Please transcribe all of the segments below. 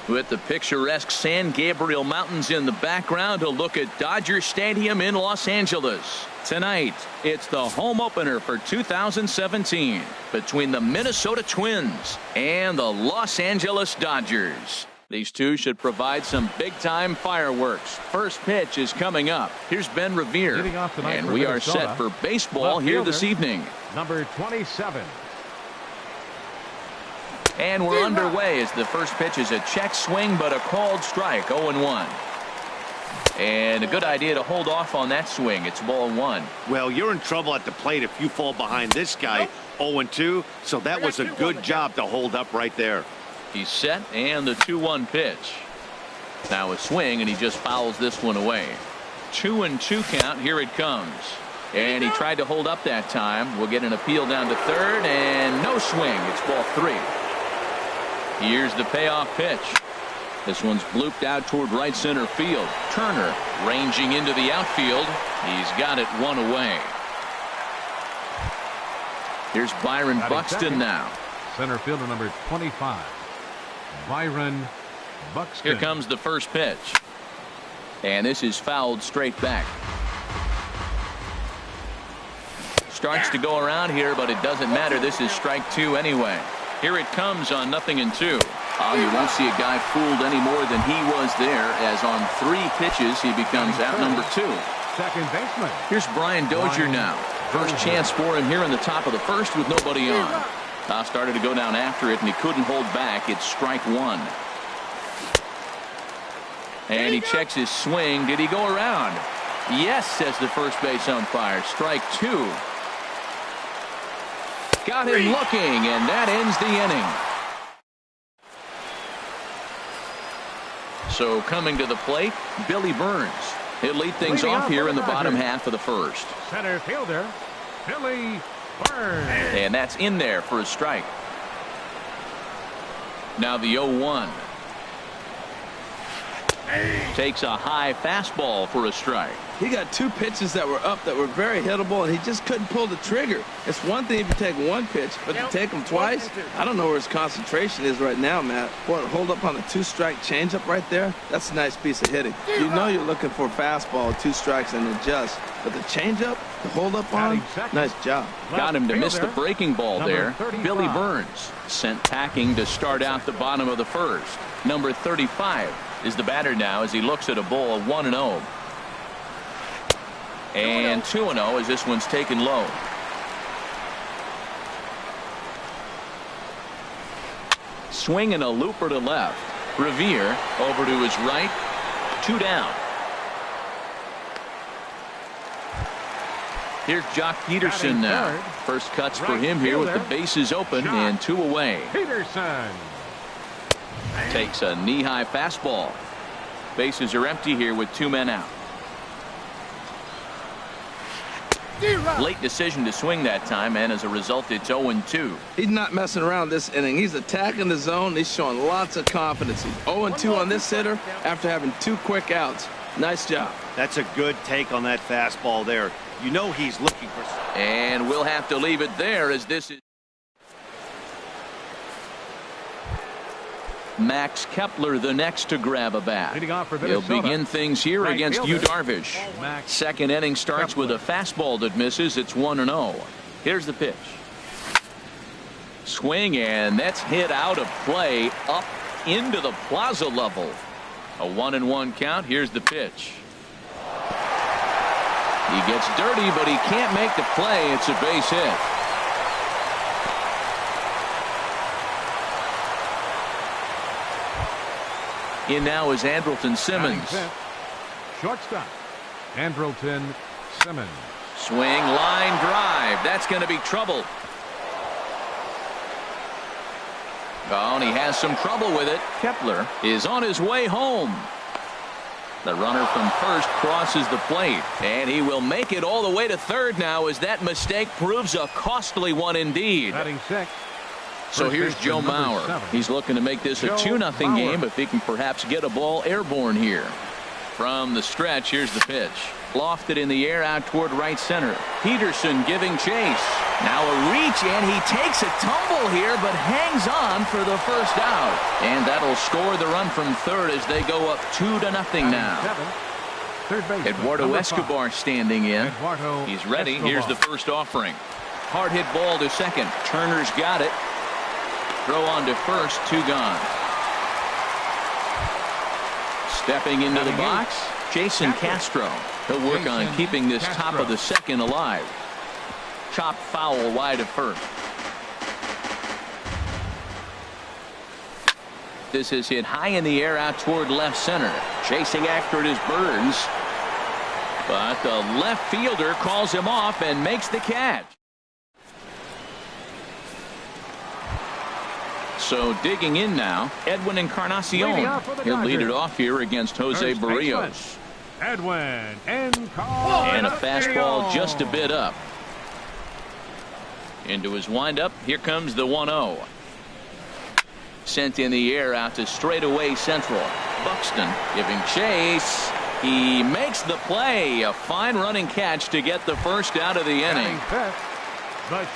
With the picturesque San Gabriel Mountains in the background, a look at Dodger Stadium in Los Angeles. Tonight, it's the home opener for 2017 between the Minnesota Twins and the Los Angeles Dodgers. These two should provide some big-time fireworks. First pitch is coming up. Here's Ben Revere, and we are set for baseball here this evening. Number 27. And we're underway as the first pitch is a check swing, but a called strike, 0-1. And a good idea to hold off on that swing. It's ball one. Well, you're in trouble at the plate if you fall behind this guy, 0-2, so that was a good job to hold up right there. He's set, and the 2-1 pitch. Now a swing, and he just fouls this one away. 2-2 count. Here it comes. And he tried to hold up that time. We'll get an appeal down to third, and no swing. It's ball three. Here's the payoff pitch. This one's blooped out toward right center field. Turner ranging into the outfield. He's got it one away. Here's Byron Buxton now. Center fielder number 25. Byron Buxton. Here comes the first pitch. And this is fouled straight back. Starts to go around here, but it doesn't matter. This is strike two anyway. Here it comes on 0-2. You won't see a guy fooled any more than he was there, as on 3 pitches he becomes out number 2. Second baseman. Here's Brian Dozier now. First chance for him here in the top of the first with nobody on. Started to go down after it, and he couldn't hold back. It's strike one. And he checks his swing. Did he go around? Yes, says the first base umpire. Strike two. Got him looking, and that ends the inning. So coming to the plate, Billy Burns. He'll lead things off here in the bottom half of the first. Center fielder, Billy Burns. And that's in there for a strike. Now the 0-1. Takes a high fastball for a strike. He got 2 pitches that were up that were very hittable, and he just couldn't pull the trigger. It's one thing if you take 1 pitch, but to take him twice, I don't know where his concentration is right now, Matt. Boy, hold up on a 2-strike changeup right there. That's a nice piece of hitting. You know you're looking for a fastball, 2 strikes and adjust. But the changeup, the hold up on, nice job. Got him to miss the breaking ball there. Billy Burns sent packing to start out the bottom of the first. Number 35 is the batter now as he looks at a ball 1-0. And 2-0 as this one's taken low. Swinging a looper to left. Revere over to his right. 2 down. Here's Jock Peterson now. First cuts for him here with the bases open and 2 away. Peterson takes a knee-high fastball. Bases are empty here with 2 men out. Late decision to swing that time, and as a result, it's 0-2. He's not messing around this inning. He's attacking the zone. He's showing lots of confidence. He's 0-2 on this hitter after having 2 quick outs. Nice job. That's a good take on that fastball there. You know he's looking for. And we'll have to leave it there as this is. Max Kepler the next to grab a bat. He'll begin things here against Yu Darvish. Second inning starts with a fastball that misses. It's 1-0. Here's the pitch. Swing, and that's hit out of play up into the plaza level. A 1-1 count. Here's the pitch. He gets dirty, but he can't make the play. It's a base hit. In now is Andrelton Simmons. Shortstop, Andrelton Simmons. Swing, line drive. That's going to be trouble. Oh, and he has some trouble with it. Kepler is on his way home. The runner from first crosses the plate, and he will make it all the way to third now as that mistake proves a costly one indeed. Batting sixth. So here's Joe Mauer. He's looking to make this a 2-0 game if he can perhaps get a ball airborne here. From the stretch, here's the pitch. Lofted in the air out toward right center. Peterson giving chase. Now a reach, and he takes a tumble here, but hangs on for the first out. And that'll score the run from third as they go up 2-0 now. Third base, Eduardo Escobar standing in. He's ready. Here's the first offering. Hard hit ball to second. Turner's got it. Throw on to first. 2 gone. Stepping into the box, Jason Castro. He'll work on keeping this top of the second alive. Chopped foul wide of first. This is hit high in the air out toward left center. Chasing after it is Burns. But the left fielder calls him off and makes the catch. So digging in now, Edwin Encarnacion. He'll lead it off here against Jose Barrios. Edwin Encarnacion. And a fastball just a bit up. Into his windup. Here comes the 1-0. Sent in the air out to straightaway central. Buxton giving chase. He makes the play. A fine running catch to get the first out of the inning.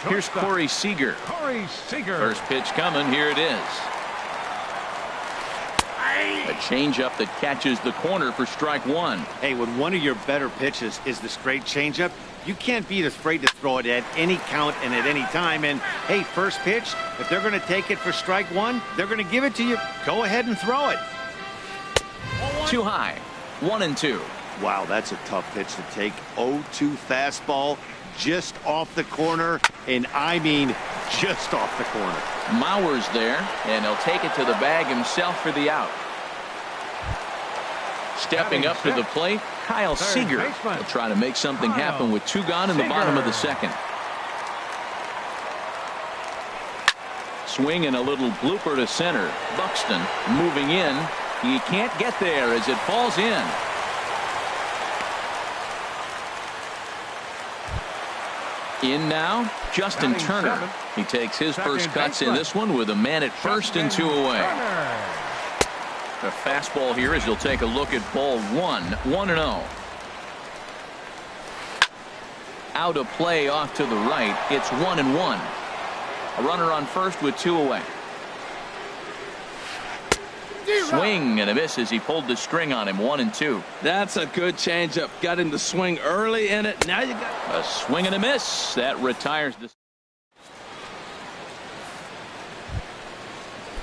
Here's Corey Seager. First pitch coming. Here it is. A changeup that catches the corner for strike one. Hey, when one of your better pitches is the straight changeup, you can't be afraid to throw it at any count and at any time. And hey, first pitch, if they're going to take it for strike one, they're going to give it to you. Go ahead and throw it. Too high. 1-2. Wow, that's a tough pitch to take. 0-2 fastball. Just off the corner, and I mean just off the corner. Mauer's there, and he'll take it to the bag himself for the out. Stepping up to the plate, Kyle Seager. He'll try to make something happen with 2 gone in the bottom of the second. Swing and a little blooper to center. Buxton moving in. He can't get there as it falls in. In now, Justin Turner. He takes his first cuts in this one with a man at first and 2 away. The fastball here as he'll take a look at ball 1. 1-0. Out of play off to the right. It's 1-1. A runner on first with 2 away. Swing and a miss as he pulled the string on him. 1-2. That's a good changeup. Got him to swing early in it. Now you got a swing and a miss that retires this.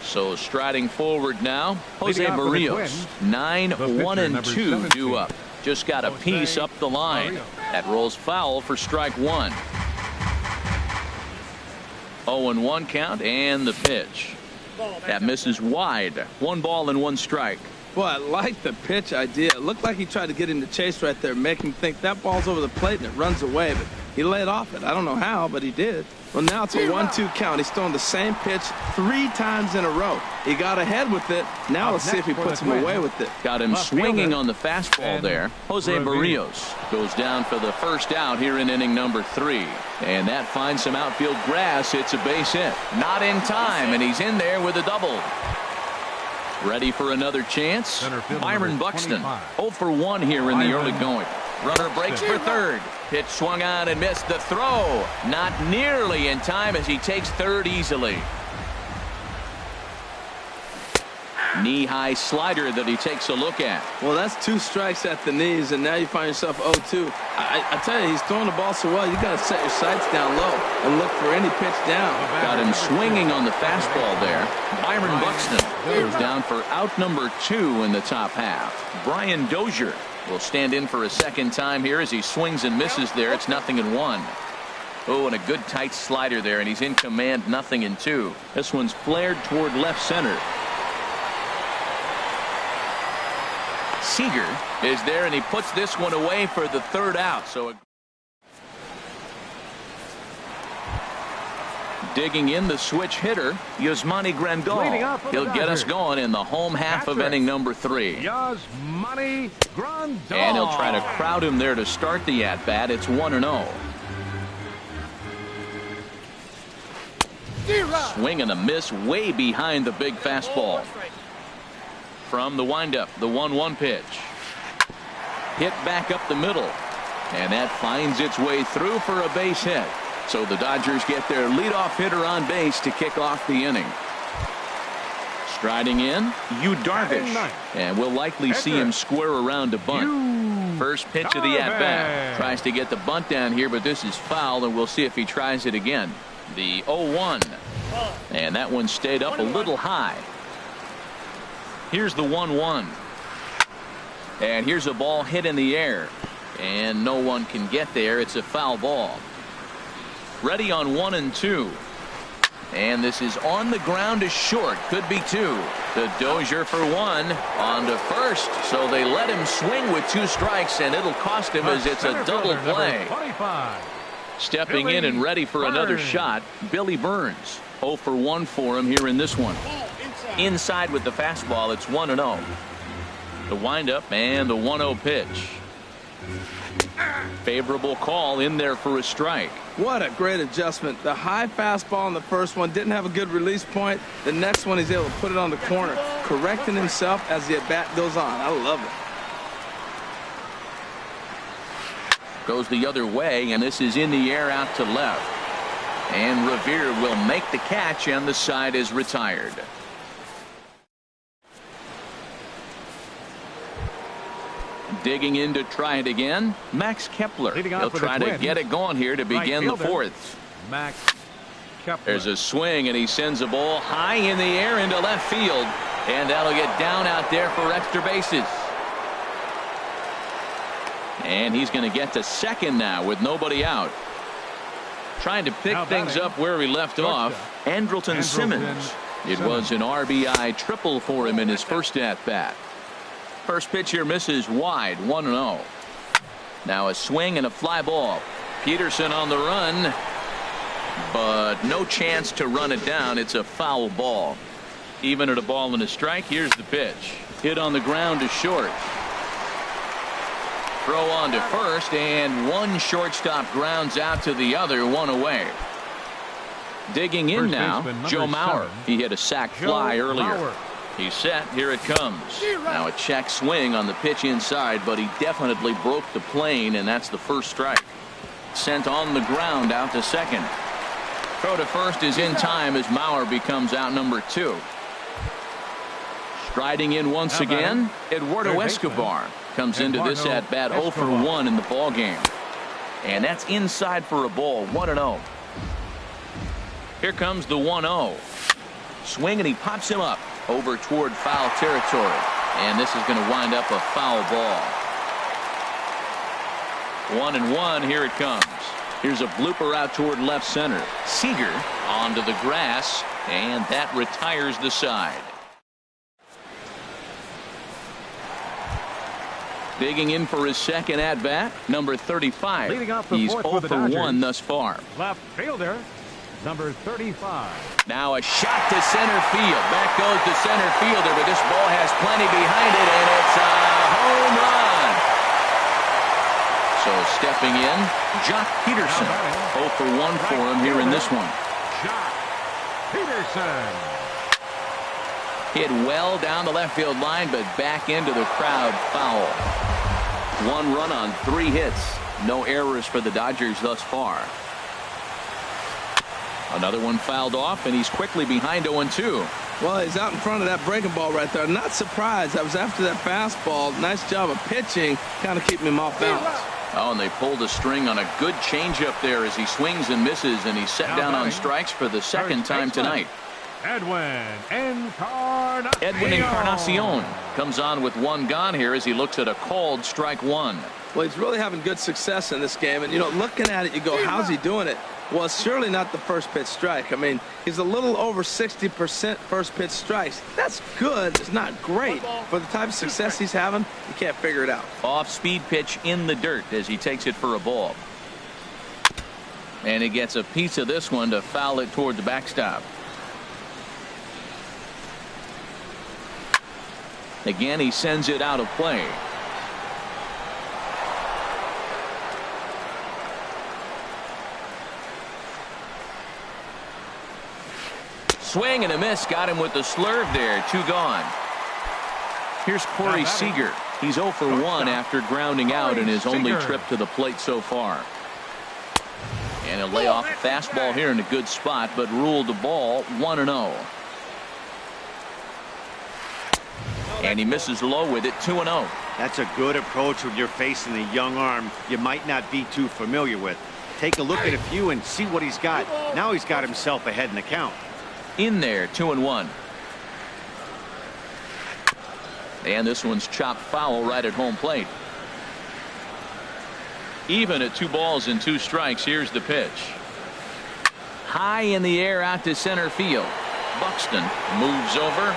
So striding forward now, Jose Barrios. 9-1-2 due up. Just got a piece up the line. That rolls foul for strike one. 0-1 count and the pitch. That misses wide. 1 ball and 1 strike. Boy, I like the pitch idea. It looked like he tried to get him to chase right there, make him think that ball's over the plate and it runs away, but he laid off it. I don't know how, but he did. Well, now it's a 1-2 count. He's throwing the same pitch 3 times in a row. He got ahead with it. Now let's see if he puts him away with it. Got him swinging on the fastball there. Jose Barrios goes down for the first out here in inning number 3. And that finds some outfield grass. It's a base hit. Not in time, and he's in there with a double. Ready for another chance. Byron Buxton 0 for 1 here in the early going. Runner breaks for third. Pitch swung on and missed. The throw not nearly in time as he takes third easily. Knee-high slider that he takes a look at. Well, that's 2 strikes at the knees, and now you find yourself 0-2. I tell you, he's throwing the ball so well, you got to set your sights down low and look for any pitch down. Got him swinging on the fastball there. Byron Buxton goes down for out number 2 in the top half. Brian Dozier will stand in for a second time here as he swings and misses there. It's 0-1. Oh, and a good tight slider there, and he's in command. 0-2. This one's flared toward left center. Seager is there, and he puts this one away for the third out. So digging in the switch hitter, Yasmani Grandal. He'll get us going in the home half of inning number 3. Yasmani Grandal. And he'll try to crowd him there to start the at-bat. It's 1-0. Swing and a miss way behind the big fastball. From the windup, the 1-1 pitch. Hit back up the middle. And that finds its way through for a base hit. So the Dodgers get their leadoff hitter on base to kick off the inning. Striding in, Darvish. And we'll likely see him square around to bunt. First pitch of the at-bat. Tries to get the bunt down here, but this is foul, and we'll see if he tries it again. The 0-1. And that one stayed up a little high. Here's the 1-1. And here's a ball hit in the air. And no one can get there. It's a foul ball. Ready on 1 and 2. And this is on the ground to short. Could be 2. The Dozier for 1 on to first. So they let him swing with 2 strikes, and it'll cost him as it's a double play. Stepping in and ready for another shot, Billy Burns. 0 for 1 for him here in this one. Inside with the fastball, it's 1-0. The windup and the 1-0 pitch. Favorable call in there for a strike. What a great adjustment. The high fastball in the first one didn't have a good release point. The next one he's able to put it on the corner, correcting himself as the at-bat goes on. I love it. Goes the other way, and this is in the air out to left. And Revere will make the catch, and the side is retired. Digging in to try it again, Max Kepler. He'll try to get it going here to begin the 4th. Max Kepler. There's a swing, and he sends a ball high in the air into left field. And that'll get down out there for extra bases. And he's going to get to second now with nobody out. Trying to pick things up where he left off, Andrelton Simmons. It was an RBI triple for him in his first at-bat. First pitch here misses wide, 1-0. Now a swing and a fly ball. Peterson on the run, but no chance to run it down. It's a foul ball. Even at a ball and a strike, here's the pitch. Hit on the ground to short. Throw on to first, and one shortstop grounds out to the other, 1 away. Digging in now, Joe Mauer. He hit a sac fly earlier. He's set. Here it comes. Now a check swing on the pitch inside, but he definitely broke the plane, and that's the first strike. Sent on the ground out to second. Throw to first is in time as Mauer becomes out number 2. Striding in once again, Eduardo Escobar comes into this at bat 0 for 1 in the ball game. And that's inside for a ball, 1-0. Here comes the 1-0. Swing, and he pops him up over toward foul territory. And this is going to wind up a foul ball. 1-1. Here it comes. Here's a blooper out toward left center. Seager onto the grass, and that retires the side. Digging in for his second at bat, number 35. He's 0 for 1 thus far. Left fielder, number 35. Now a shot to center field. Back goes the center fielder, but this ball has plenty behind it, and it's a home run. So stepping in, Jock Peterson. 0 for 1 for him here in this one. Jock Peterson. Hit well down the left field line, but back into the crowd, foul. 1 run on 3 hits. No errors for the Dodgers thus far. Another one fouled off, and he's quickly behind 0-2. Well, he's out in front of that breaking ball right there. Not surprised. That was after that fastball. Nice job of pitching, kind of keeping him off balance. Oh, and they pulled a string on a good changeup there as he swings and misses, and he's set down on strikes for the second time tonight. Edwin Encarnacion comes on with 1 gone here as he looks at a called strike 1. Well, he's really having good success in this game. And, you know, looking at it, you go, how's he doing it? Well, it's surely not the first pitch strike. I mean, he's a little over 60% first pitch strikes. That's good. It's not great. For the type of success he's having, you can't figure it out. Off-speed pitch in the dirt as he takes it for a ball. And he gets a piece of this one to foul it toward the backstop. Again, he sends it out of play. Swing and a miss. Got him with the slurve there. 2 gone. Here's Corey Seager. He's 0 for 1 after grounding out in his only trip to the plate so far. And he'll lay off a fastball here in a good spot, but ruled the ball 1-0. And he misses low with it, 2-0. That's a good approach when you're facing a young arm you might not be too familiar with. Take a look at a few and see what he's got. Now he's got himself ahead in the count. In there, 2-1. And this one's chopped foul right at home plate. Even at 2 balls and 2 strikes. Here's the pitch. High in the air out to center field. Buxton moves over.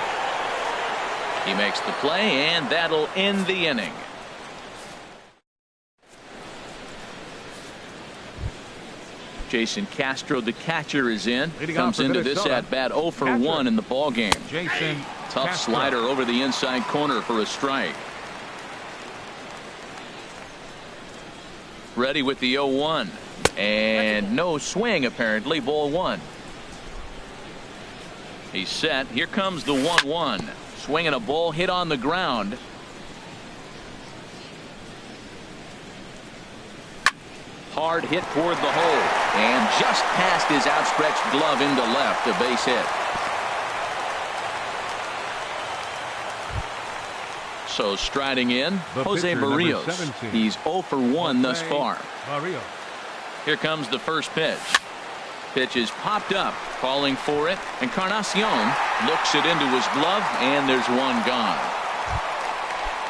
He makes the play, and that'll end the inning. Jason Castro, the catcher, is in. Comes into this at bat 0 for 1 in the ball game. Jason Tough Castro. slider over the inside corner for a strike. Ready with the 0-1. And no swing, apparently. Ball 1. He's set. Here comes the 1-1. Swinging a ball hit on the ground. Hard hit toward the hole. And just past his outstretched glove into left. A base hit. So striding in, Jose Barrios. He's 0 for 1 thus far. Barrios. Here comes the first pitch. Pitch is popped up, calling for it. Encarnacion looks it into his glove, and there's one gone.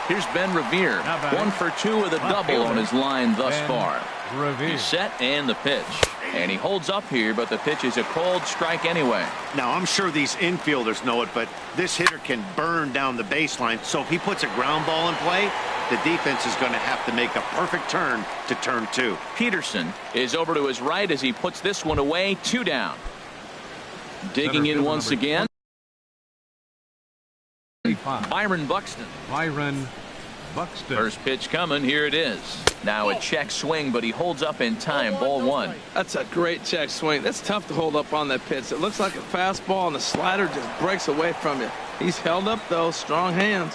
Here's Ben Revere. 1 for 2 with a double on his line thus far. He's set, and the pitch. And he holds up here, but the pitch is a called strike anyway. Now, I'm sure these infielders know it, but this hitter can burn down the baseline. So if he puts a ground ball in play, the defense is going to have to make a perfect turn to turn 2. Peterson is over to his right as he puts this one away. 2 down. Digging in once again. Byron Buxton. First pitch coming. Here it is. Now a check swing, but he holds up in time. Ball 1. That's a great check swing. That's tough to hold up on that pitch. It looks like a fastball, and the slider just breaks away from you. He's held up, though. Strong hands.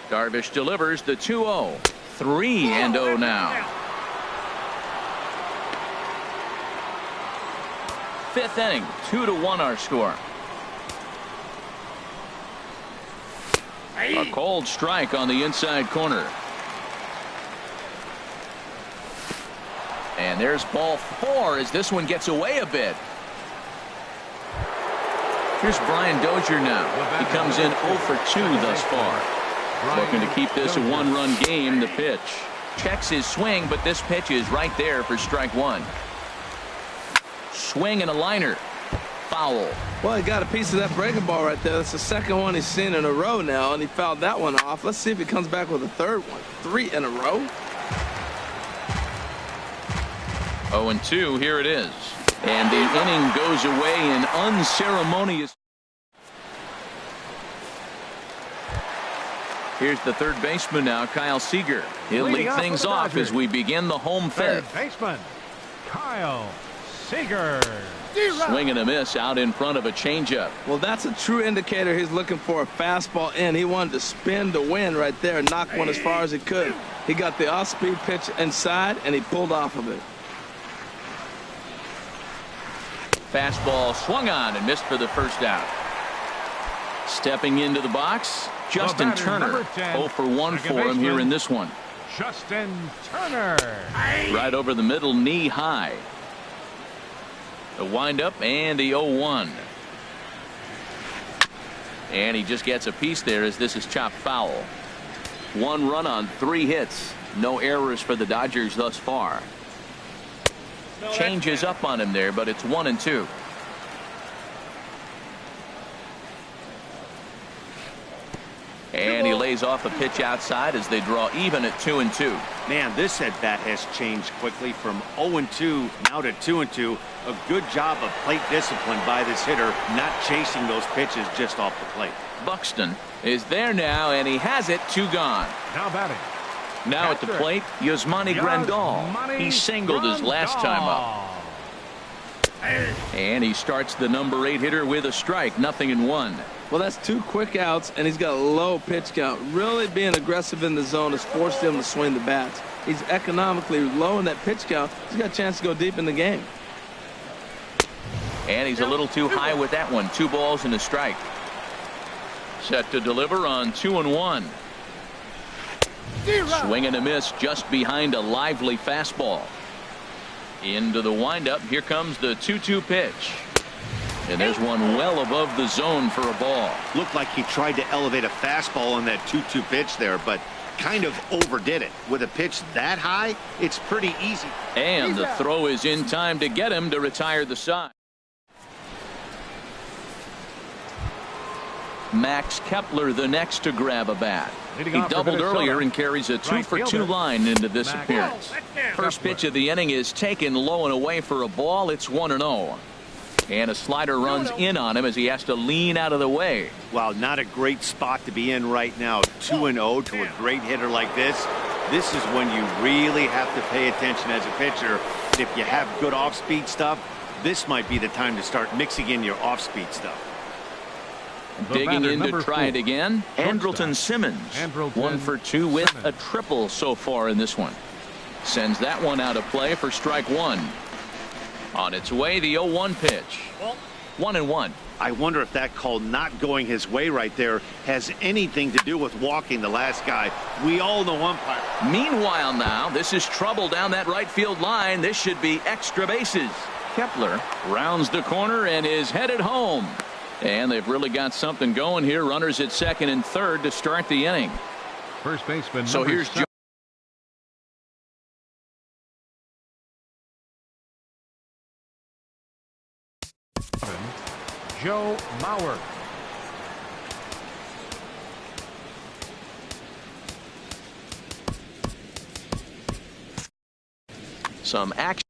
Darvish delivers the 2-0. 3-0 now. 5th inning. 2-1 our score. A cold strike on the inside corner. And there's ball 4 as this one gets away a bit. Here's Brian Dozier now. He comes in 0 for 2 thus far. Looking to keep this a 1-run game. The pitch. Checks his swing, but this pitch is right there for strike 1. Swing and a liner. Foul. Well, he got a piece of that breaking ball right there. That's the second one he's seen in a row now, and he fouled that one off. Let's see if he comes back with a third one. 3 in a row. 0-2. Here it is. And the inning goes away in unceremonious. Here's the third baseman now, Kyle Seager. He'll lead things off as we begin the home 5th. Third baseman, Kyle Seager. Swing and a miss out in front of a changeup. Well, that's a true indicator he's looking for a fastball in. He wanted to spin to win right there and knock one as far as he could. He got the off-speed pitch inside, and he pulled off of it. Fastball swung on and missed for the first out. Stepping into the box, Justin Turner. 0 for 1 for him here in this one. Justin Turner. Right over the middle, knee high. The windup and the 0-1. And he just gets a piece there as this is chopped foul. 1 run on 3 hits. No errors for the Dodgers thus far. Changes up on him there, but it's 1-2. And he lays off a pitch outside as they draw even at 2-2. Man, this at bat has changed quickly from 0-2 now to 2-2. A good job of plate discipline by this hitter, not chasing those pitches just off the plate. Buxton is there now, and he has it. 2 gone. Now batting. Now at the plate, Yasmani Grandal. He singled his last time up. And he starts the number 8 hitter with a strike, 0-1. Well, that's 2 quick outs, and he's got a low pitch count. Really being aggressive in the zone has forced him to swing the bats. He's economically low in that pitch count. He's got a chance to go deep in the game. And he's a little too high with that one. 2 balls and a strike. Set to deliver on 2-1. Swing and a miss just behind a lively fastball. Into the windup. Here comes the 2-2 pitch. And there's one well above the zone for a ball. Looked like he tried to elevate a fastball on that 2-2 pitch there, but kind of overdid it. With a pitch that high, it's pretty easy. And the throw is in time to get him to retire the side. Max Kepler the next to grab a bat. He doubled earlier and carries a 2-for-2 line into this appearance. First pitch of the inning is taken low and away for a ball. It's 1-0. And a slider runs in on him as he has to lean out of the way. Wow, not a great spot to be in right now. 2-0 to a great hitter like this. This is when you really have to pay attention as a pitcher. If you have good off-speed stuff, this might be the time to start mixing in your off-speed stuff. Digging in to try it again, Andrelton Simmons. 1-for-2 with a triple so far in this one. Sends that one out of play for strike 1. On its way, the 0-1 pitch. 1-1. I wonder if that call not going his way right there has anything to do with walking the last guy. We all know umpire. Meanwhile now, this is trouble down that right field line. This should be extra bases. Kepler rounds the corner and is headed home. And they've really got something going here. Runners at second and third to start the inning. First baseman. So here's Joe. Joe Mauer. Some action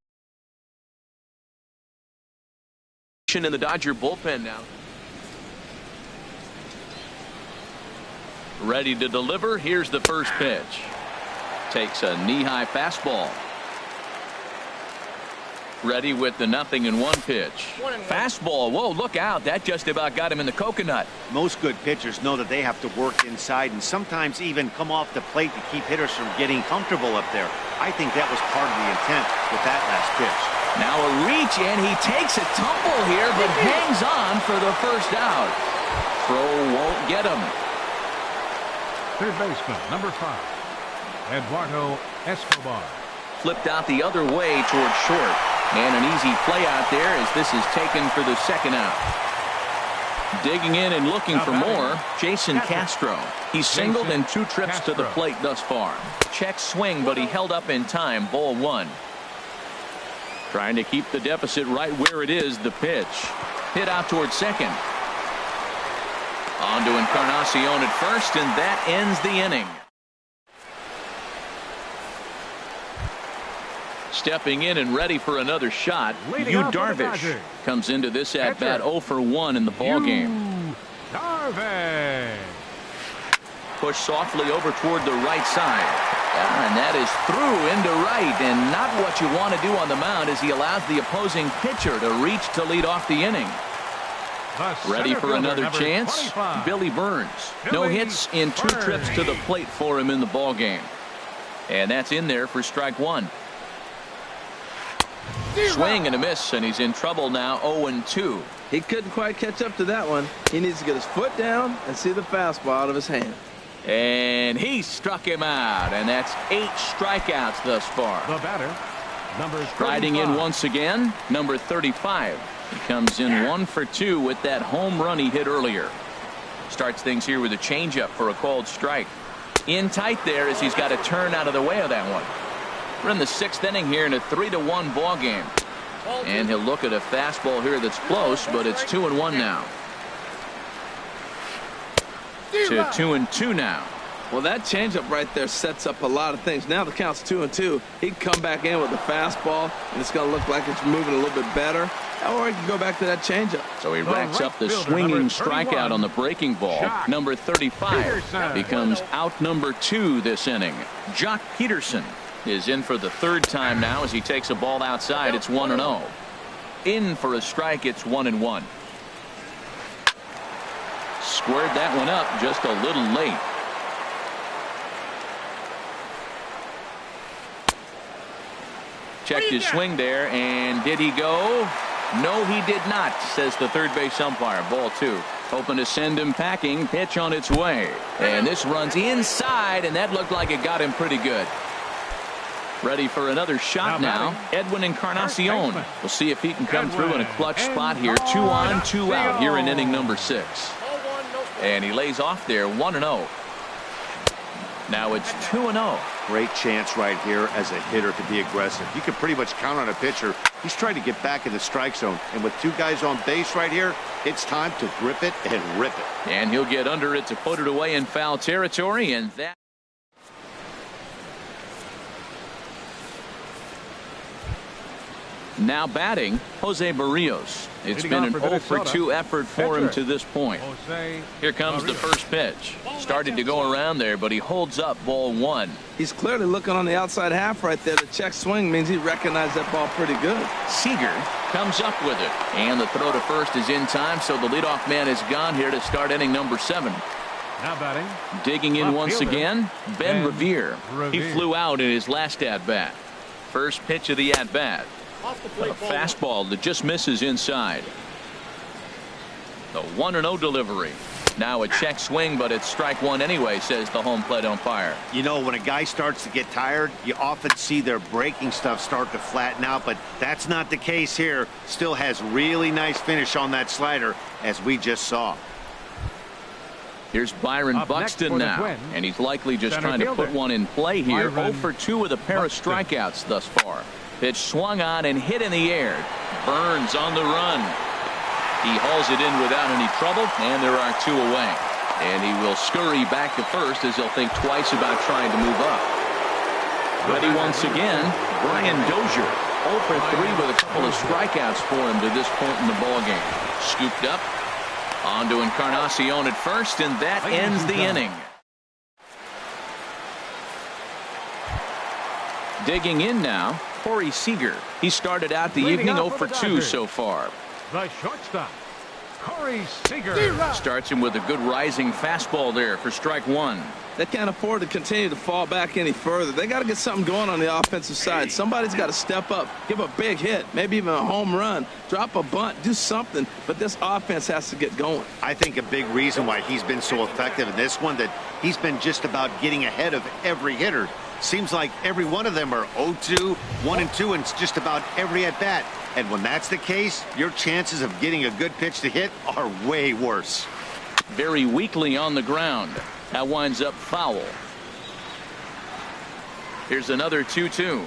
in the Dodger bullpen now. Ready to deliver. Here's the first pitch. Takes a knee-high fastball. Ready with the 0-1 pitch. Fastball. Whoa, look out. That just about got him in the coconut. Most good pitchers know that they have to work inside and sometimes even come off the plate to keep hitters from getting comfortable up there. I think that was part of the intent with that last pitch. Now a reach, and he takes a tumble here, but hangs on for the first out. Throw won't get him. Third baseman, number 5, Eduardo Escobar. Flipped out the other way towards short. And an easy play out there as this is taken for the second out. Digging in and looking for more, Jason Castro. He's singled in 2 trips to the plate thus far. Check swing, but he held up in time. Ball 1. Trying to keep the deficit right where it is. The pitch. Hit out towards second. On to Encarnacion at first, and that ends the inning. Stepping in and ready for another shot, Yu Darvish comes into this at-bat 0-for-1 in the ballgame. Darvish. Push softly over toward the right side. And that is through into right, and not what you want to do on the mound as he allows the opposing pitcher to reach to lead off the inning. Ready for another chance? 25. Billy Burns. No hits in 2 trips to the plate for him in the ballgame. And that's in there for strike 1. Swing and a miss, and he's in trouble now. 0-2. He couldn't quite catch up to that one. He needs to get his foot down and see the fastball out of his hand. And he struck him out, and that's 8 strikeouts thus far. The batter, number 35. Riding in once again, number 35. He comes in 1-for-2 with that home run he hit earlier. Starts things here with a changeup for a called strike. In tight there as he's got to turn out of the way of that one. We're in the 6th inning here in a 3-1 ball game. And he'll look at a fastball here that's close, but it's 2-1 now. To 2-2 now. Well, that changeup right there sets up a lot of things. Now the count's 2-2. He'd come back in with the fastball, and it's going to look like it's moving a little bit better. Or he can go back to that changeup. So he racks up the swinging strikeout on the breaking ball. Number 35 becomes out number 2 this inning. Jock Peterson is in for the 3rd time now as he takes a ball outside. It's 1-0. In for a strike. It's 1-1. Squared that one up just a little late. Checked his swing there, and did he go? No, he did not, says the third base umpire. Ball 2. Hoping to send him packing. Pitch on its way. And this runs inside, and that looked like it got him pretty good. Ready for another shot now. Edwin Encarnacion. We'll see if he can come through in a clutch spot here. 2 on, 2 out here in inning number 6. And he lays off there, 1-0. Now it's 2-0. Great chance right here as a hitter to be aggressive. You can pretty much count on a pitcher. He's trying to get back in the strike zone. And with 2 guys on base right here, it's time to grip it and rip it. And he'll get under it to put it away in foul territory. And that. Now batting, Jose Barrios. It's been an 0-for-2 effort for him to this point. Here comes the first pitch. Started to go around there, but he holds up ball 1. He's clearly looking on the outside half right there. The check swing means he recognized that ball pretty good. Seager comes up with it. And the throw to first is in time, so the leadoff man is gone here to start inning number 7. Now batting. Digging in once again, Ben Revere. He flew out in his last at-bat. First pitch of the at-bat. A fastball that just misses inside. The 1-0 delivery. Now a check swing, but it's strike 1 anyway, says the home plate umpire. You know, when a guy starts to get tired, you often see their breaking stuff start to flatten out, but that's not the case here. Still has really nice finish on that slider, as we just saw. Here's Byron Buxton now, and he's likely just trying to put one in play here. 0-for-2 with a pair of strikeouts thus far. Pitch swung on and hit in the air. Burns on the run. He hauls it in without any trouble, and there are 2 away. And he will scurry back to first as he'll think twice about trying to move up. Ready once again, Brian Dozier. 0-for-3 with a couple of strikeouts for him to this point in the ballgame. Scooped up. On to Encarnacion at first, and that ends the inning. Digging in now, Corey Seager. He started out the evening 0-for-2 so far. The shortstop, Corey Seager. Starts him with a good rising fastball there for strike 1. They can't afford to continue to fall back any further. They got to get something going on the offensive side. Somebody's got to step up, give a big hit, maybe even a home run, drop a bunt, do something. But this offense has to get going. I think a big reason why he's been so effective in this one, that he's been just about getting ahead of every hitter. Seems like every one of them are 0-2, 1-2, and it's just about every at-bat. And when that's the case, your chances of getting a good pitch to hit are way worse. Very weakly on the ground. That winds up foul. Here's another 2-2.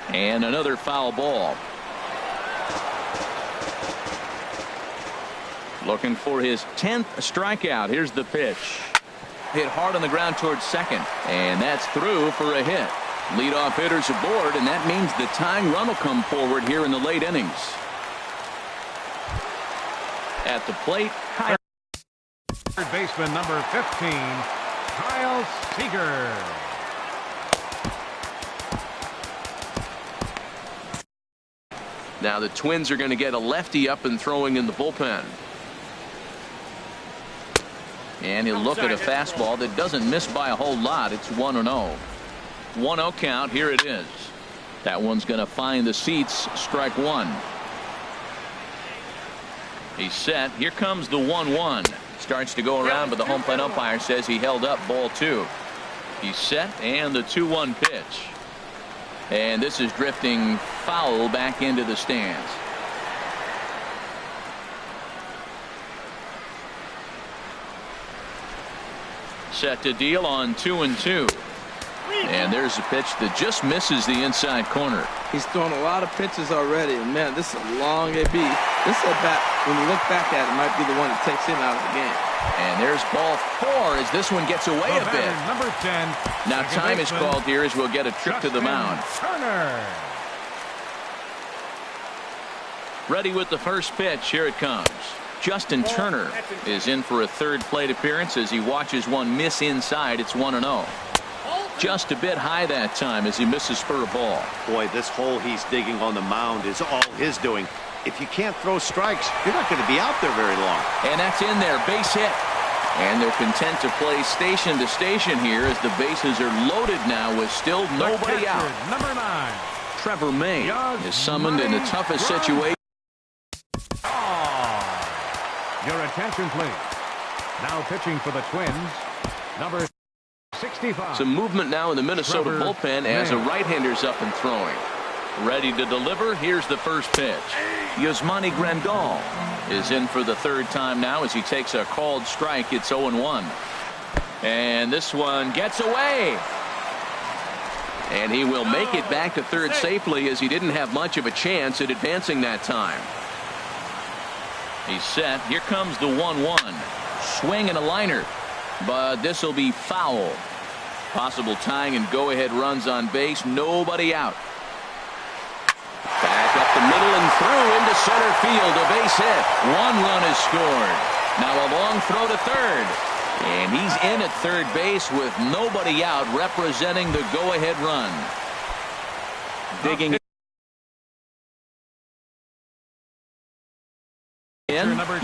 And another foul ball. Looking for his 10th strikeout. Here's the pitch. Hit hard on the ground towards second. And that's through for a hit. Leadoff hitters aboard, and that means the tying run will come forward here in the late innings. At the plate, Third baseman number 15, Kyle Seager. now the Twins are going to get a lefty up and throwing in the bullpen. And he'll look at a fastball that doesn't miss by a whole lot. It's 1-0. 1-0 count. Here it is. That one's going to find the seats. Strike 1. He's set. Here comes the 1-1. Starts to go around, but the home plate umpire says he held up ball 2. He's set, and the 2-1 pitch. And this is drifting foul back into the stands. Set to deal on 2-2. And there's a pitch that just misses the inside corner. He's thrown a lot of pitches already, and man, this is a long AB. This at bat, when you look back at it, might be the one that takes him out of the game. And there's ball 4 as this one gets away a bit. Number 10. Now time is called here as we'll get a trip to the mound. Turner. Ready with the first pitch. Here it comes. Justin Turner is in for a third plate appearance as he watches one miss inside. It's 1-0. just a bit high that time as he misses for a ball. Boy, this hole he's digging on the mound is all his doing. If you can't throw strikes, you're not going to be out there very long. And that's in there, base hit. And they're content to play station to station here as the bases are loaded now with still nobody out. Number 9. Trevor May is summoned in the toughest situation. Your attention, please. Now pitching for the Twins, number 65. Some movement now in the Minnesota Trevor bullpen as a May. right-hander's up and throwing. Ready to deliver. Here's the first pitch. Yasmani Grandal is in for the third time now as he takes a called strike. It's 0-1. And this one gets away. And he will make it back to third safely as he didn't have much of a chance at advancing that time. He's set. Here comes the 1-1. Swing and a liner. But this will be foul. Possible tying and go-ahead runs on base. Nobody out. Back up the middle and through into center field. A base hit. 1 run is scored. Now a long throw to third. And he's in at third base with nobody out, representing the go-ahead run. Digging in,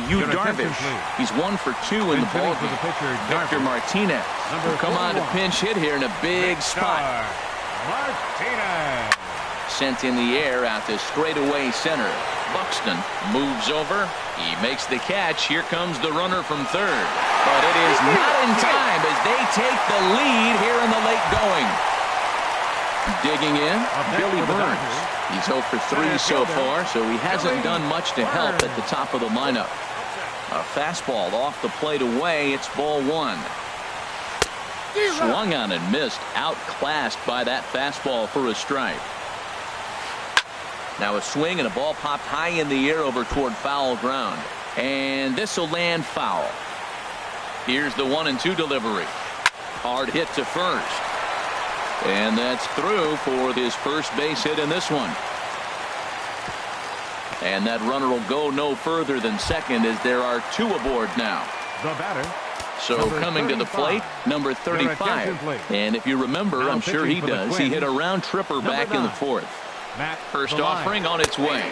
Yu Darvish. He's 1 for 2 in the ballgame. Victor Martinez will come on to pinch hit here in a big spot. Martinez. Sent in the air out to straightaway center. Buxton moves over. He makes the catch. Here comes the runner from third. But it is not in time as they take the lead here in the late going. Digging in, Billy Burns. He's 0 for 3 so far, so he hasn't done much to help at the top of the lineup. A fastball off the plate away. It's ball 1. Swung on and missed. Outclassed by that fastball for a strike. Now a swing and a ball popped high in the air over toward foul ground. And this will land foul. Here's the 1-2 delivery. Hard hit to first. And that's through for his first base hit in this one. And that runner will go no further than second as there are 2 aboard now. The batter. So coming to the plate, number 35. And if you remember, I'm sure he does, he hit a round tripper back in the 4th. First offering on its way.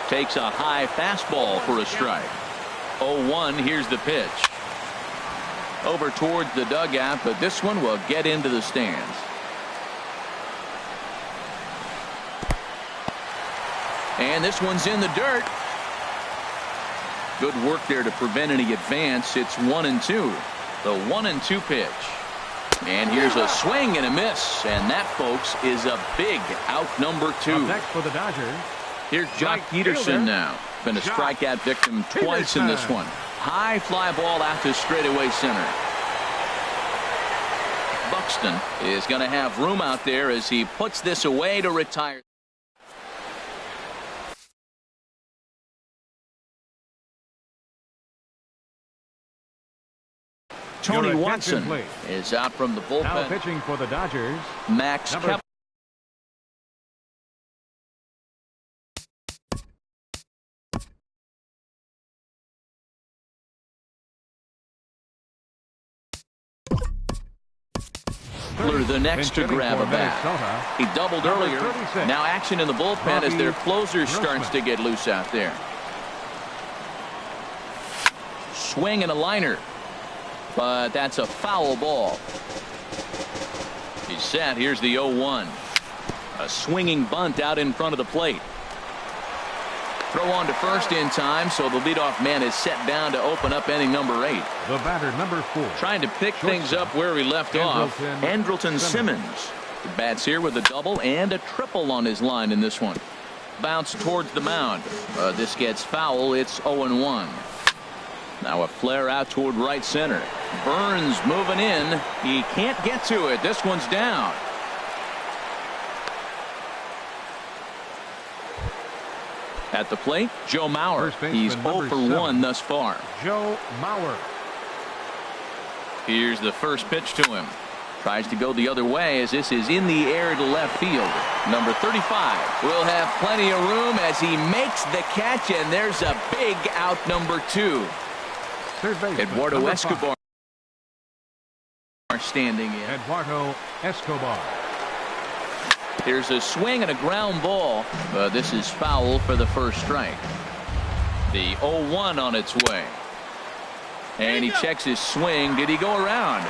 Takes a high fastball for a strike. 0-1. Here's the pitch. Over towards the dugout, but this one will get into the stands. And this one's in the dirt. Good work there to prevent any advance. It's 1-2. The 1-2 pitch. And here's a swing and a miss. And that, folks, is a big out number 2. Up next for the Dodgers. Here's Jock Peterson now. Been a strikeout victim twice in this one. High fly ball out to straightaway center. Buxton is going to have room out there as he puts this away to retire. Tony Watson is out from the bullpen. Now pitching for the Dodgers, Max Kepler. The next to grab a bat. He doubled earlier. Now action in the bullpen as their closer starts to get loose out there. Swing and a liner. But that's a foul ball. He's set. Here's the 0-1. A swinging bunt out in front of the plate. Throw on to first in time, so the leadoff man is set down to open up inning number 8. The batter, number 4. Trying to pick things up where we left off. Andrelton Simmons. The bats here with a double and a triple on his line in this one. Bounce towards the mound. This gets foul. It's 0-1. Now a flare out toward right center. Burns moving in. He can't get to it. This one's down. At the plate, Joe Mauer. He's 0 for 1 thus far. Joe Mauer. Here's the first pitch to him. Tries to go the other way as this is in the air to left field. Number 35 will have plenty of room as he makes the catch, and there's a big out number 2. Third base, Eduardo Escobar standing in. Eduardo Escobar. Here's a swing and a ground ball, but this is foul for the first strike. The 0-1 on its way. And he checks his swing. Did he go around?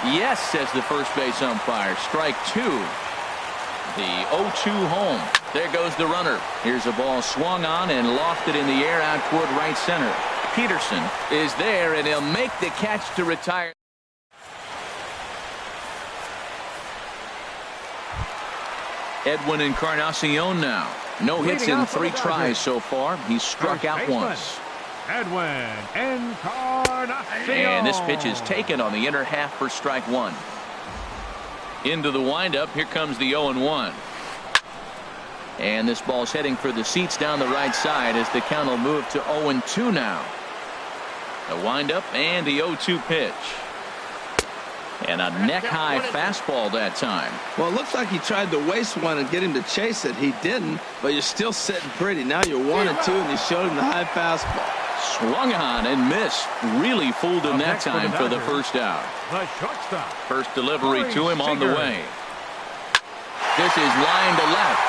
Yes, says the first base umpire. Strike two. The 0-2 home. There goes the runner. Here's a ball swung on and lofted in the air out toward right center. Peterson is there, and he'll make the catch to retire. Edwin Encarnacion now. No hits in 3 tries so far. He's struck out once. Edwin Encarnacion. And this pitch is taken on the inner half for strike one. Into the windup. Here comes the 0-1. And this ball's heading for the seats down the right side as the count will move to 0-2 now. The windup and the 0-2 pitch. And a neck-high fastball that time. Well, it looks like he tried to waste one and get him to chase it. He didn't, but you're still sitting pretty. Now you're 1-2, and you showed him the high fastball. Swung on and missed. Really fooled him that time for the first out. The shortstop. First delivery to him on the way. This is line to left.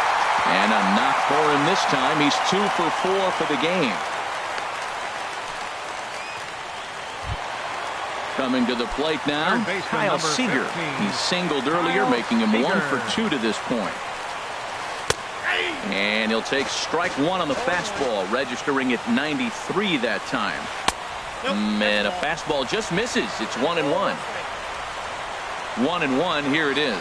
And a knock for him this time. He's 2 for 4 for the game. Coming to the plate now, Kyle Seager. He singled earlier, making him 1 for 2 to this point. And he'll take strike one on the fastball, registering at 93 that time. And a fastball just misses. It's 1-1. 1-1. Here it is.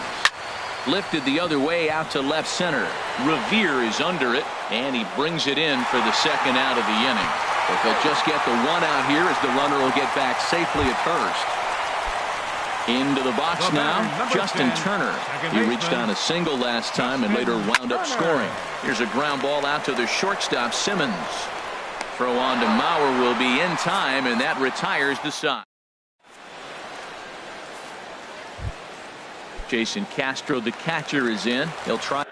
Lifted the other way out to left center. Revere is under it, and he brings it in for the second out of the inning. If they'll just get the one out here, as the runner will get back safely at first. Into the box now, Justin Turner. He reached on a single last time and later wound up scoring. Here's a ground ball out to the shortstop, Simmons. Throw on to Mauer will be in time, and that retires the side. Jason Castro, the catcher, is in. He'll try.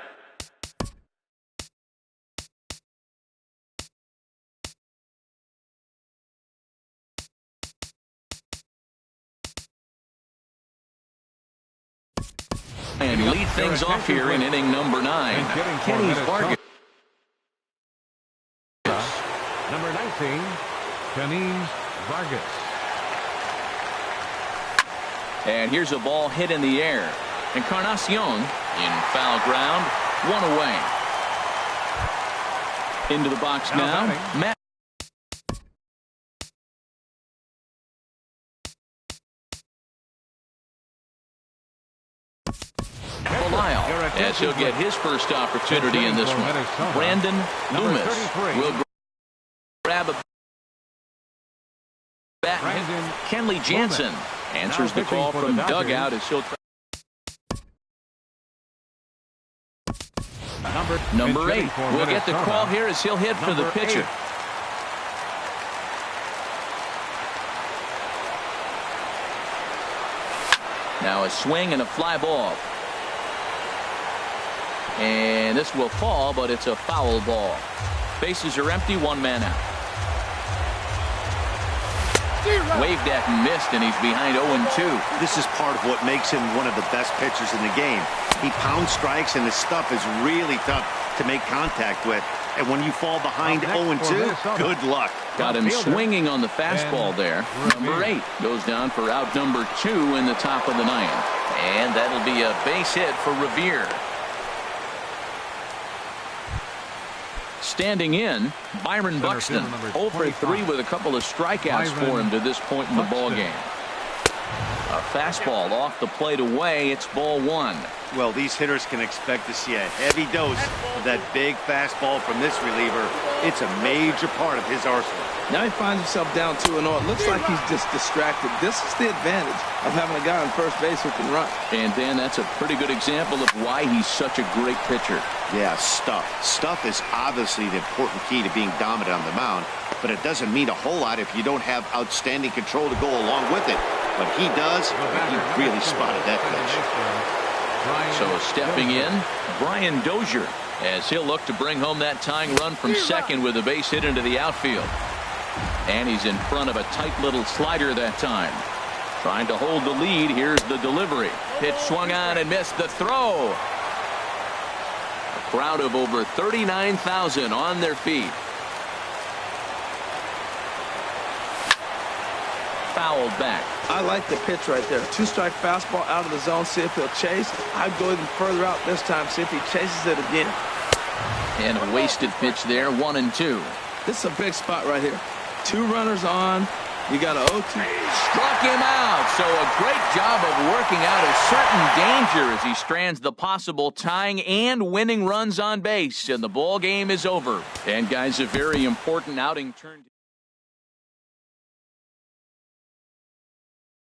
And lead things off here in inning number 9. Kenny Vargas. Number 19, Kenny Vargas. And here's a ball hit in the air. Encarnacion in foul ground, 1 away. Into the box now, Matt. As he'll get his first opportunity in this one. Brandon Loomis will grab a bat. Kenley Jansen answers the call from dugout as he'll try. Number 8 will get the call here as he'll hit for the pitcher. Now a swing and a fly ball. And this will fall, but it's a foul ball. Bases are empty, 1 man out. Waved at and missed, and he's behind 0-2. This is part of what makes him one of the best pitchers in the game. He pounds strikes, and his stuff is really tough to make contact with. And when you fall behind 0-2, good luck. Got him swinging on the fastball there. Number 8 goes down for out number 2 in the top of the 9th. And that'll be a base hit for Revere. Standing in, Byron Buxton, 0 for 3 with a couple of strikeouts for him to this point in the ballgame. A fastball off the plate away. It's ball 1. Well, these hitters can expect to see a heavy dose of that big fastball from this reliever. It's a major part of his arsenal. Now he finds himself down 2-0. It looks like he's just distracted. This is the advantage of having a guy on first base who can run. And Dan, that's a pretty good example of why he's such a great pitcher. Yeah, stuff. Stuff is obviously the important key to being dominant on the mound, but it doesn't mean a whole lot if you don't have outstanding control to go along with it. But he does, and he really spotted that pitch. So stepping in, Brian Dozier, as he'll look to bring home that tying run from second with a base hit into the outfield. And he's in front of a tight little slider that time. Trying to hold the lead. Here's the delivery. Pitch swung on and missed the throw. A crowd of over 39,000 on their feet. Fouled back. I like the pitch right there. Two-strike fastball out of the zone. See if he'll chase. I'd go even further out this time. See if he chases it again. And a wasted pitch there. 1-2. This is a big spot right here. 2 runners on. You got an 0-2. Struck him out. So a great job of working out a certain danger as he strands the possible tying and winning runs on base. And the ball game is over. And guys, a very important outing turned.